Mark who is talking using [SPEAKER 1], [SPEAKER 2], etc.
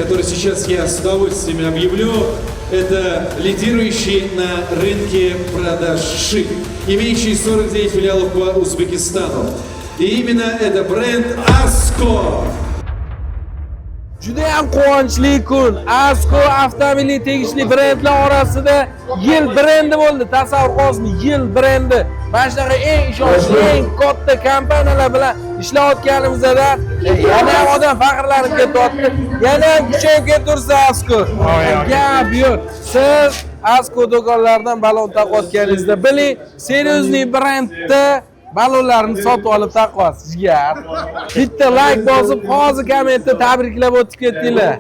[SPEAKER 1] который сейчас я с удовольствием объявлю, это лидирующий на рынке продаж шин, имеющий 49 филиалов по Узбекистану. И именно это бренд ASCO.
[SPEAKER 2] Juda ham quvonchli kun. ASCO avtomobilga tegishli brendlar orasida yil brendi bo'ldi. Tasavvur qilasizmi? Yil brendi. Mana shunaqa eng ishonchli, eng katta kompaniyalar bilan ishlayotganimizda yana ham odam faxrlanib ketyapti. Yana ham kuchayib ketursa ASCO. Gap yo'q. Siz ASCO do'konlaridan balon taqayotganingizda biling, seriozli brendda balonlarni sotib olib taqvasiz. Bitta like bosib, hozir kommentda tabriklab o'tib ketdinglar.